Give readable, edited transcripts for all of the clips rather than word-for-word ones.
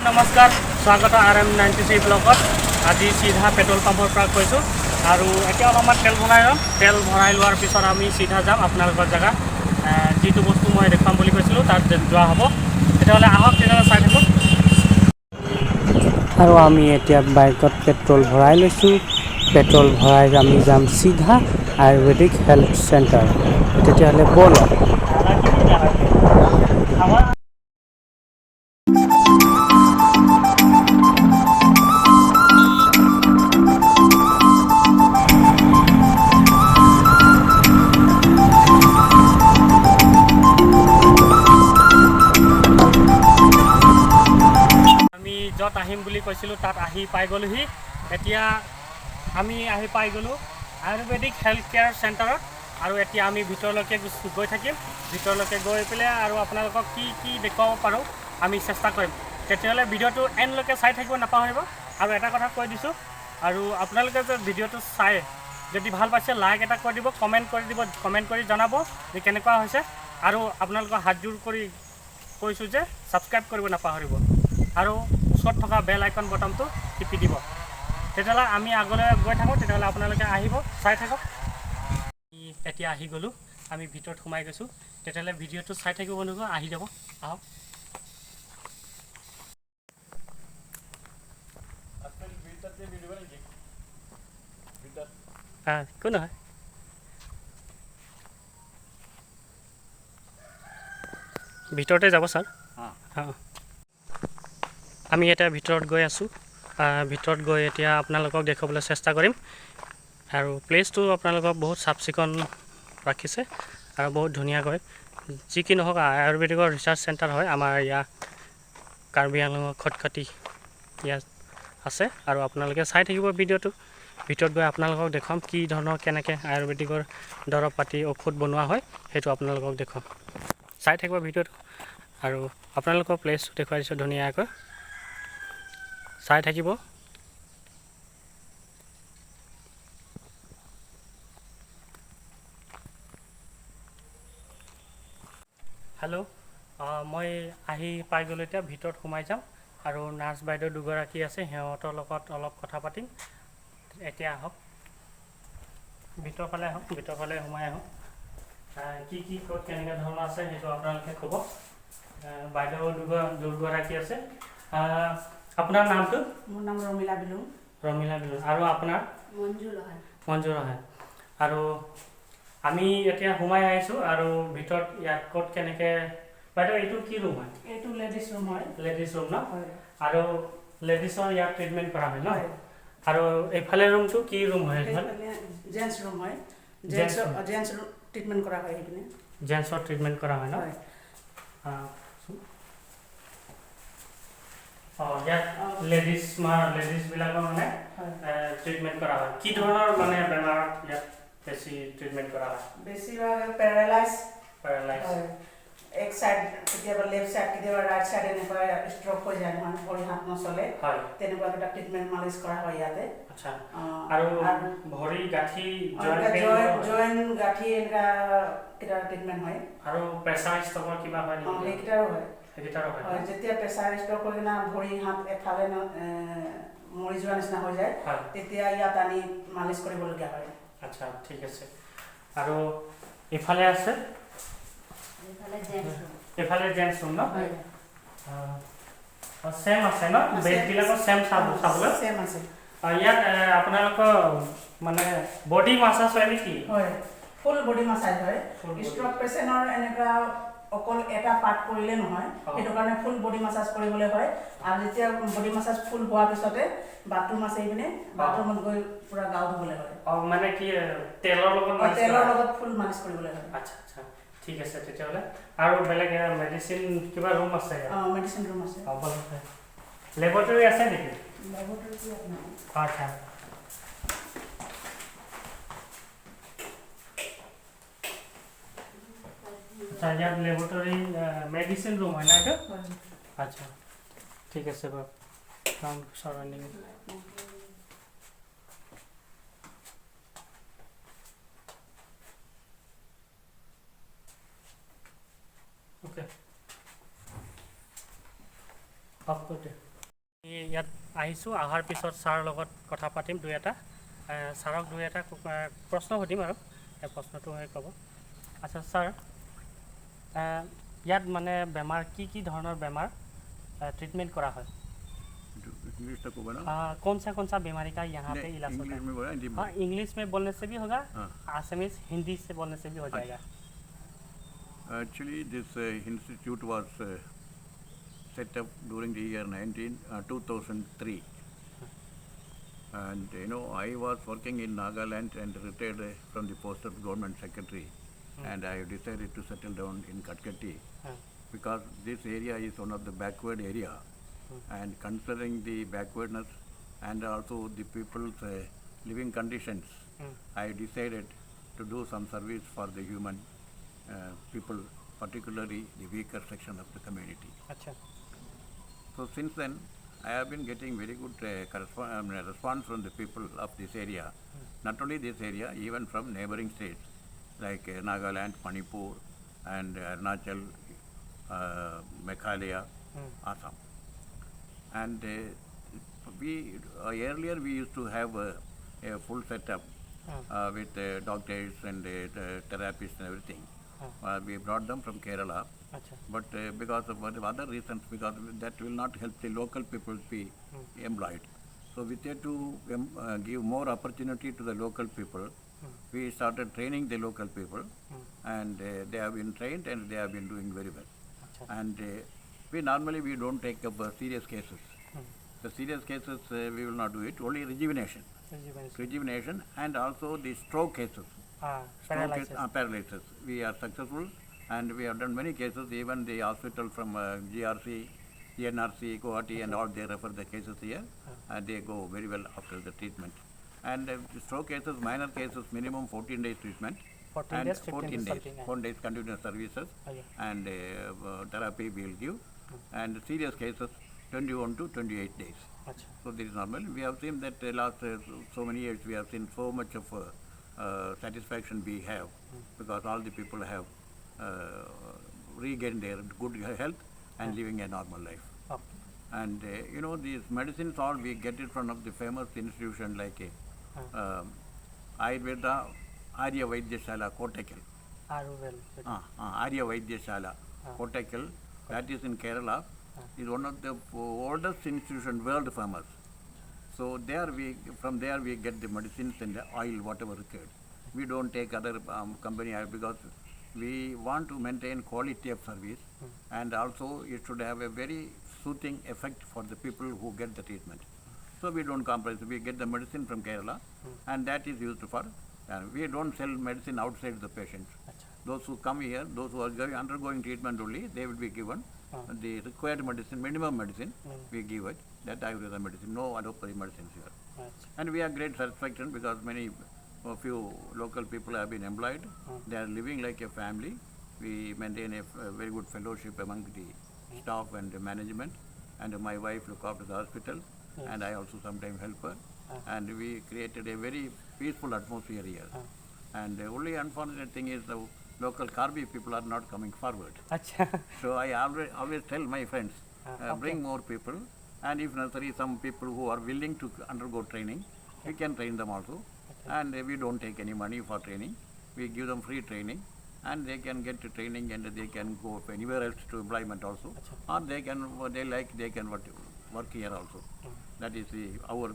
নমস্কাৰ স্বাগত RM93 ব্লগত আজি সিধা পেট্ৰল পাম্পৰ পৰা কৈছো আৰু এতিয়া অলপমান তেল ভৰাই লোৱাৰ পিছত আমি সিধা যাম আপোনালোকৰ জায়গা যেটো বস্তু মই দেখাম বুলি কৈছিলো তাত যোৱা হ'ব তেতিয়াহলে আহক তেতিয়াহলে চাই থাকক আৰু আমি এতিয়া বাইকত পেট্ৰল ভৰাই লৈছো পেট্ৰল ভৰাই আমি যাম সিধা আয়ুৰ্বেদিক হেল্থ সেন্টাৰ তেতিয়াহলে বলক যত আহিম বুলি কৈছিলো তাত আহি পাই গলোহি এতিয়া আমি আহি পাই গলো আয়ুৰ্বেদিক হেল্থ কেয়াৰ সেন্টাৰত আৰু এতিয়া আমি ভিতৰলৈকে গৈ থাকিম ভিতৰলৈকে গৈ পেলাই আৰু আপোনালোকক কি দেখাব পাৰো আমি চেষ্টা কৰিম তেতিয়াহলে ভিডিওটো এন্ডলৈকে চাই থাকিব নাপাহৰিব আৰু এটা কথা কৈ দিছো আৰু আপোনালোকে যে ভিডিওটো চাই যদি ভাল পাইছে লাইক এটা কৰি দিব কমেন্ট কৰি জনাব যে কেনেকুৱা হৈছে আৰু আপোনালোকক হাতজোৰ কৰি কৈছো যে সাবস্ক্ৰাইব কৰিব নাপাহৰিব আৰু ওচৰত থকা বেল আইকন বটনটো টিপি দিব তেতিয়াহলে আমি আগলৈ গৈ থাকো তেতিয়াহলে আপোনালোকে আহিব চাই থাকক এতিয়া আহি গলো আমি ভিতৰত সোমাই গৈছো তেতিয়াহলে ভিডিওটো চাই থাকিব বন্ধুসকল আহি যাব আহক কোন হয় ভিতৰতে যাব স্যাৰ আমি এটা ভিতৰত গৈ আছো ভিতৰত গৈ এতিয়া আপোনালোকক দেখাবলৈ চেষ্টা কৰিম আৰু প্লেসটো আপোনালোকক বহুত সাফ-চিকুণ ৰাখিছে আৰু বহুত ধুনীয়াকৈ যি কি নহওক আয়ুৰ্বেদিকৰ ৰিসাৰ্চ সেন্টাৰ হয় আমাৰ ইয়া কাৰ্বি আংলঙৰ খটখটি ইয়াত আছে আৰু আপোনালোকে চাই থাকিব ভিডিওটো ভিতৰত গৈ আপোনালোকক দেখাম কি ধৰণৰ কেনেকৈ আয়ুৰ্বেদিকৰ দৰৱ পাতি ঔষধ বনোৱা হয় সেইটো আপোনালোকক দেখাম চাই থাকিব ভিডিওটো আৰু আপোনালোকৰ প্লেসটো দেখুৱাই দিছো ধুনীয়াকৈ চাই থাকিব হেল্ল' মই আহি পাই গলো এতিয়া ভিতৰত সোমাই যাম আৰু নাৰ্ছ বাইদেউ দুগৰাকী আছে হেঁতৰ লগত অলপ কথা পাতিম এতিয়া আহক ভিতৰ ফালে সোমাই আহক কি ক'ত কেনেকুৱা ধৰণৰ আছে সেইটো আপোনালোকে ক'ব বাইদেউ দুগৰাকী আছে আপোনাৰ নামটো মোৰ নাম ৰমিলা বিলু আৰু আপোনাৰ মঞ্জু ৰহাই আৰু আমি এতিয়া সোমাই আহিছো আৰু ভিতৰত ইয়াত ক'ত কেনেকৈ বাইদেউ এইটো কি ৰুম হয় এইটো লেডিজ ৰুম হয় লেডিজ ৰুম ন আৰু লেডিজৰ ইয়াত ট্ৰিটমেণ্ট কৰা হয় ন আৰু এইফালে ৰুমটো কি ৰুম হয় জেন্টছ ৰুম হয় জেন্টছ ট্ৰিটমেণ্ট কৰা হয় সেইপিনে জেন্টছৰ ট্ৰিটমেণ্ট কৰা হয় ন ইয়াত লেডিজ বিলাকৰ মানে ট্ৰিটমেণ্ট কৰা হয় কি ধৰণৰ মানে বেমাৰ ইয়াত বেছি ট্ৰিটমেণ্ট কৰা হয় বেছিভাগ পেৰালাইজ এক সাইড কেতিয়াবা লেফট সাইড কেতিয়াবা ৰাইট সাইড এনেকুৱা ষ্ট্ৰক হৈ যায় নহয় ভৰি হাত নচলে তেনেকুৱা এটা ট্ৰিটমেণ্ট মালিচ কৰা হয় ইয়াতে আচ্ছা আৰু ভৰি গাঁঠি জইণ্ট গাঁঠি এনেকুৱা কিটা ট্ৰিটমেণ্ট হয় আৰু প্ৰেছাৰ ষ্টকৰ কিবা হয় নেকি সেইকেইটাৰো হয় যেতিয়া প্ৰেছাৰ ষ্টক হৈ কিনে ভৰি হাত এফালে মৰি যোৱা নিচিনা হৈ যায় তেতিয়া ইয়াত আনি মালিচ কৰিবলগীয়া হয় আচ্ছা ঠিক আছে আৰু ইফালে আছে এফালে জেন্টছ ৰুম ন সেম আছে ন বেডবিলাকৰ সেম চাবলৈ সেম আছে ইয়াত আপোনালোকৰ মানে বডি মাসাজ হয় নেকি হয় ফুল বডি মাসাজ হয় ষ্ট্ৰক পেচেণ্টৰ এনেকুৱা অকল এটা পাৰ্ট কৰিলে নহয় সেইটো কাৰণে ফুল বডি মাসাজ কৰিবলৈ হয় আৰু যেতিয়া বডি মাসাজ ফুল হোৱাৰ পিছতে বাথৰুম আছে ইপিনে বাথৰুমত গৈ পুৰা গাও ধুবলৈ হয় মানে কি তেলৰ লগত ফুল মালিচ কৰিবলৈ হয় আচ্ছা ঠিক আছে তেতিয়াহলে আৰু বেলেগ মেডিসিন কিবা ৰুম আছে মেডিসিন ৰুম আছে ল্যাবৰেটৰী আছে নেকি ল্যাবৰেটৰী আপোনাৰ আচ্ছা ইয়াত ল্যাবৰেটৰী মেডিসিন ৰুম হয় না এটা আচ্ছা ঠিক আছে বাৰু কাম সাৰাংগিং ओके ऑफ करते ইয়াত আহিছোঁ অহাৰ পিছত ছাৰৰ লগত কথা পাতিম দুই এটা ছাৰক দুই এটা প্ৰশ্ন সুধিম আৰু এই প্ৰশ্নটো হৈ ক'ব আচ্ছা ছাৰ ইয়াত মানে বেমাৰ কি ধৰণৰ বেমাৰ ट्रीटमेंट करा है इंग्लिश तक होगा ना कौन सा बीमारी का यहाँ पे इलाज होता इंग्लिश में बोला हिंदी में हाँ इंग्लिश में बोलने से भी होगा हाँ। आसामीज हिंदी से बोलने से भी हो जाएगा Actually, this institute was set up during the year 2003. And I was working in Nagaland and retired from the post of government secretary. And I decided to settle down in Katkati because this area is one of the backward area. And considering the backwardness and also the people's living conditions, I decided to do some service for the human people, particularly the weaker section of the community. अच्छा So since then, I have been getting very good response from the people of this area. Not only this area, even from neighboring states like Nagaland, Manipur, and Arunachal, Meghalaya, Assam. And earlier we used to have a full setup with doctors and therapists and everything. We brought them from Kerala. अच्छा But because of other reasons, because that will not help the local people be employed. So we had to give more opportunity to the local people. We started training the local people, and they have been trained and they have been doing very well. अच्छा And we normally don't take up serious cases. The serious cases we will not do it. Only rejuvenation and also the stroke cases. Paralysis Paralysis. We are successful and we have done many cases. Even the hospital from GRC, GNRC, Guwahati and all, they refer the cases here and they go very well after the treatment. And stroke cases, minor cases, minimum 14 days treatment. 14 and days, 15 14 days, days, something, 4 days continuous services yeah. and therapy we will give. And serious cases 21 to 28 days. अच्छा So this is normal. We have seen that last so many years we have seen so much of satisfaction we have because all the people have regained their good health and living a normal life. Okay And these medicines all we get it from of the famous institution like Ayurveda Arya Vaidyashala Kottakkal. आयुर्वेल Arya Vaidyashala Kottakkal, that is in Kerala, is one of the oldest institution, world famous. So from there we get the medicines and the oil, whatever required. We don't take other company because we want to maintain quality of service and also it should have a very soothing effect for the people who get the treatment. So we don't compromise. We get the medicine from Kerala and that is used for. We don't sell medicine outside the patients. अच्छा Those who come here, those who are undergoing treatment only, they will be given the required medicine, minimum medicine, we give it. That Ayurveda medicine, no allopathy medicines here. अच्छा And we have great satisfaction because a few local people have been employed. They are living like a family. We maintain a very good fellowship among the staff and the management. And my wife look after the hospital, and I also sometimes help her. And we created a very peaceful atmosphere here. And the only unfortunate thing is the local Karbi people are not coming forward. अच्छा So I always tell my friends, bring more people, and if necessary, some people who are willing to undergo training, we can train them also. And we don't take any money for training. We give them free training, and they can get to training and they can go anywhere else to employment also, or they can work here also. That is our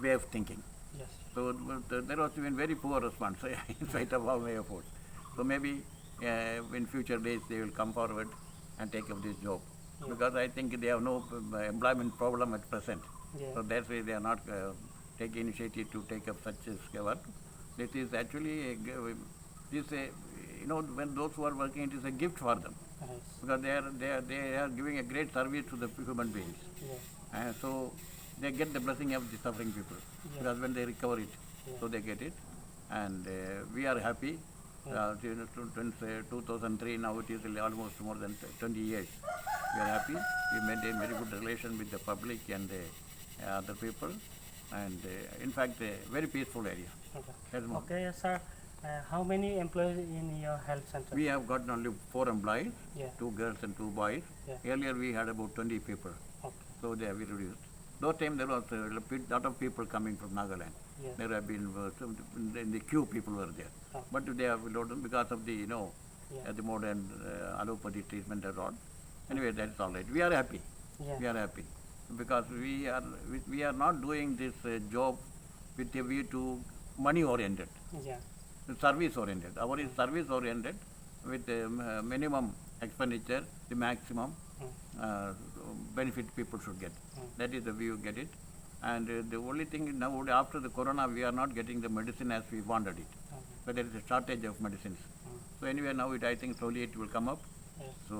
way of thinking. Yes So there was been very poor response in spite of all my efforts. So maybe in future days they will come forward and take up this job because I think they have no employment problem at present. Yeah. So that's why they are not taking initiative to take up such work. This is actually when those who are working, it is a gift for them nice because they are giving a great service to the human beings. Yes And so they get the blessing of the suffering people because when they recover it, so they get it. And we are happy. Since 2003, now it is almost more than 20 years. We are happy. We maintain very good relation with the public and other people. And in fact, a very peaceful area. That's more. Okay sir How many employees in your health center? We have got only 4 employees, Yeah. 2 girls and 2 boys. Yeah. Earlier we had about 20 people, Okay. so they have been reduced. Those time there was a lot of people coming from Nagaland. Yeah. There have been in the queue people were there, Oh. but they have loaded because of the Yeah. the modern allopathy treatment and all. Anyway, that's all right. We are happy. Yeah. We are happy because we are not doing this job with a view to money oriented, Yeah. service oriented. Our is service oriented with minimum expenditure, the maximum benefit people should get. That is the way you get it. And the only thing now after the corona, we are not getting the medicine as we wanted it. But there is a shortage of medicines. So anyway, now I think slowly it will come up. Yeah. So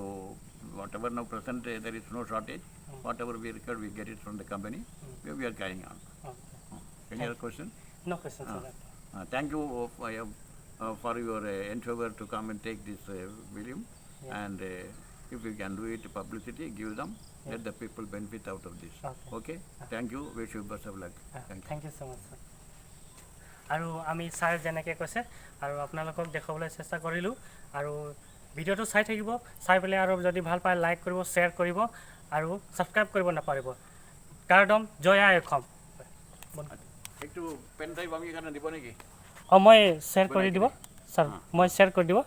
whatever now present there is no shortage. Whatever we require, we get it from the company. We are carrying on. Okay. Any other question? No questions for that. Thank you for your endeavor to come and take this video. Yeah. And if we can do it, publicity, give them, let the people benefit out of this. Okay? Thank you. Wish you best of luck. Thank you. Thank you so much, sir. আৰু আমি sir যেনেকৈ কৈছে আৰু আপোনালোকক দেখুৱাবলৈ চেষ্টা কৰিলোঁ আৰু ভিডিঅ'টো চাই থাকিব চাই পেলাই আৰু যদি ভাল পায় লাইক কৰিব শ্বেয়াৰ কৰিব আৰু ছাবস্ক্ৰাইব কৰিব নাপাৰিব কাৰডম জয় আই অসম একটু পেন ড্ৰাইভ আমি কাৰণে দিব নেকি? মই শ্বেয়াৰ কৰি দিব ছাৰ মই শ্বেয়াৰ কৰি দিব